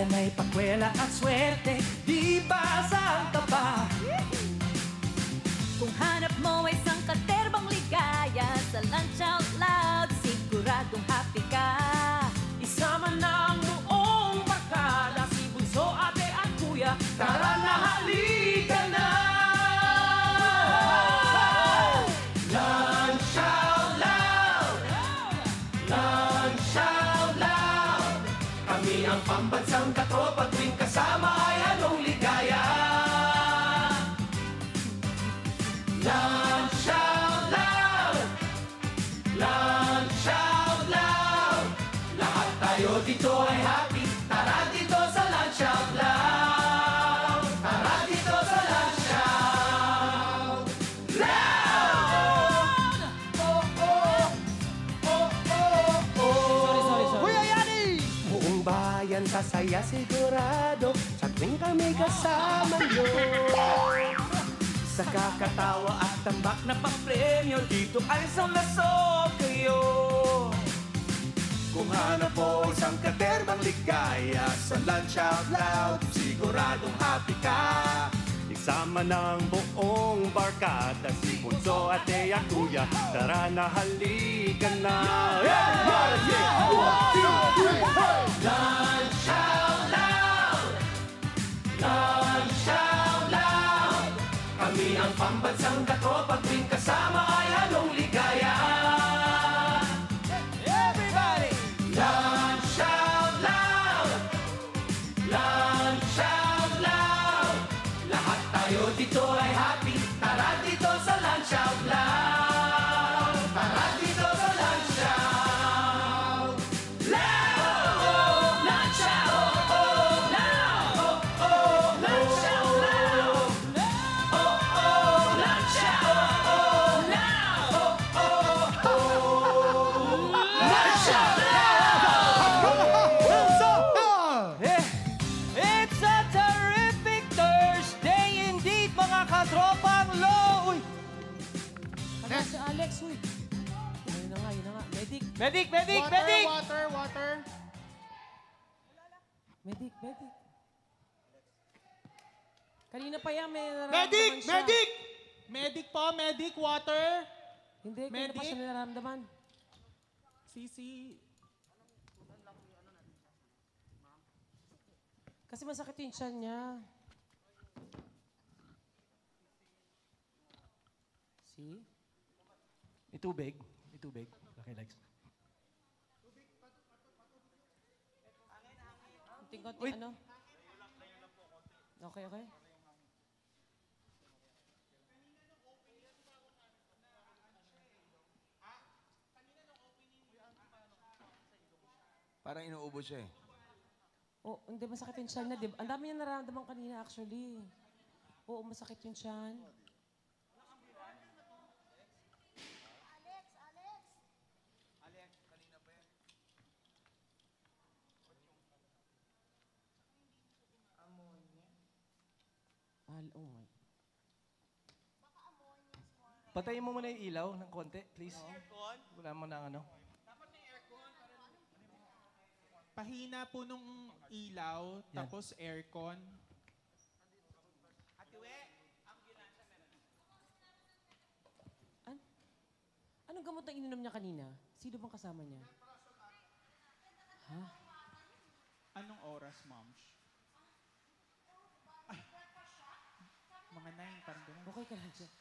Yan ay pakwela at swerte, di ba saan ka ba? Kung hanap mo ay isang katerbang ligaya sa Lunch Out Loud, siguradong happy ka. Isama na ang buong barkada, si Bunso, ate at kuya, tara na halika na! Lunch Out Loud! Lunch Out Loud! Kami ang pambansang katropa, tuwing kasama ay halong ligaya. Lunch Out Loud! Lunch Out Loud! Lahat tayo dito ay happy. Tara dito sa Lunch Out Loud! Tara dito sa Lunch Out Loud! Oh, oh! Oh, oh, oh! Kuya Yani! Buong bayan sasaya sigurado sa tuwing kami kasama nyo. Sa kakatawa at tambak na papremyo, dito ay sulasog kayo. Kung hanap mo isang katerbang ligaya sa Lunch Out Loud, siguradong happy ka. Isama ng buong barkada, si Bunso, ate at kuya, tara na halika na. Lunch Out Loud! Lunch Out Loud! Kami ang pambansang katropa, tuwing kasama ay halong ligaya. Everybody! Lunch Out Loud! Lunch Out Loud! Lahat tayo dito ay happy. Tara dito sa Lunch Out Loud! Tara dito sa Lunch Out Loud! Lunch Out Loud! Oh, oh, Lunch Out Loud! Oh, oh, Lunch Out Loud! Oh, oh, oh, Lunch Out It's a terrific Thursday indeed, mga katropang low! Uy! Ano si Alex, uy? Ayun na nga, yun na nga. Medic! Medic! Medic! Medic! Water, water. Medic! Medic! Kanina pa yan, may nararamdaman Medic! siya. Medic! Medic po, medic, water. Hindi, kanina pa Medic? siya nararamdaman. Sisi. Kasi masakit yung tiyan niya. See? May tubig. May tubig. Okay, Lex. Konting-konting ano? Okay, okay. Parang inuubo siya eh. Oh, hindi, masakit yung tiyan niya. Diba? Ang dami niya nararamdaman kanina actually. Oo, masakit yung tiyan. Oh my. Patayin mo muna yung ilaw ng konti, please. Wala mo na ano. Pahina po nung ilaw, tapos aircon. Anong gamot na ininom niya kanina? Sino bang kasama niya? Ha? Anong oras, ma'am? Ay, mga 9, parang ganun. Okay ka lang siya.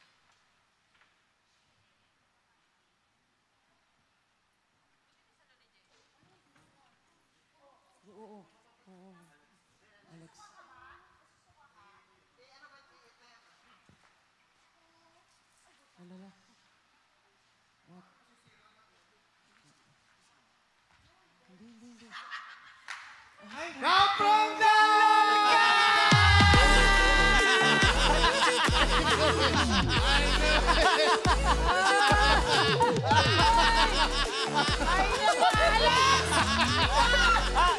Oo. Oo. Alex. Alala. What? Hindi.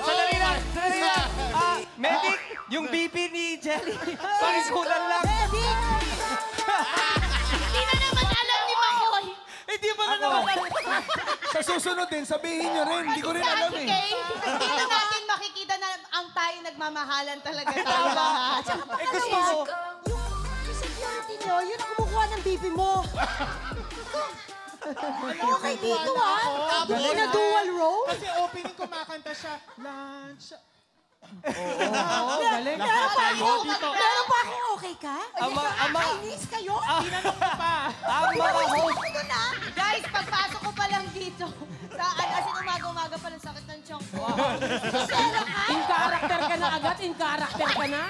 Sandali lang! Medic! Yung BP ni Jelly. Pakisulan lang. Medic! Hindi na naman alam ni Makoy. Hindi ba na naman? Sa susunod din, sabihin nyo rin. Hindi ko rin alam eh. Dito natin makikita na ang tayo nagmamahalan talaga tayo lahat. Eh, gusto mo. Yung security nyo, yun ang kumukuha ng bibi mo. Okay dito Hindi na dual role. Kasi opening kumakanta siya, lunch. Galing. Meron pa akong okay ka? Kainis kayo? Tinanong ko pa. Ang mga host. Guys, pagpasok ko pa lang dito, as in umaga-umaga pa lang sakit ng tiyan ko. Sera ka? In character ka na agad, in character ka na.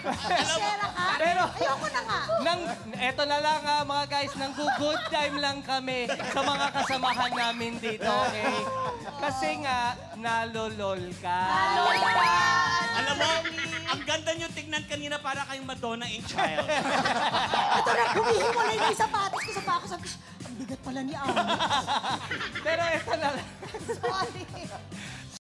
Sera ka? Pero, Ayoko na nga. eto na lang mga guys, nang-good time lang kami sa mga kasamahan namin dito, okay? Kasi nga, nalolol ka. Alam mo, ang ganda nyo tignan kanina para kayong Madonna in Child. Ito na, humihiwalay na yung sapatos ko sa pako. Sabi ko, ang bigat pala ni Alex. Pero eto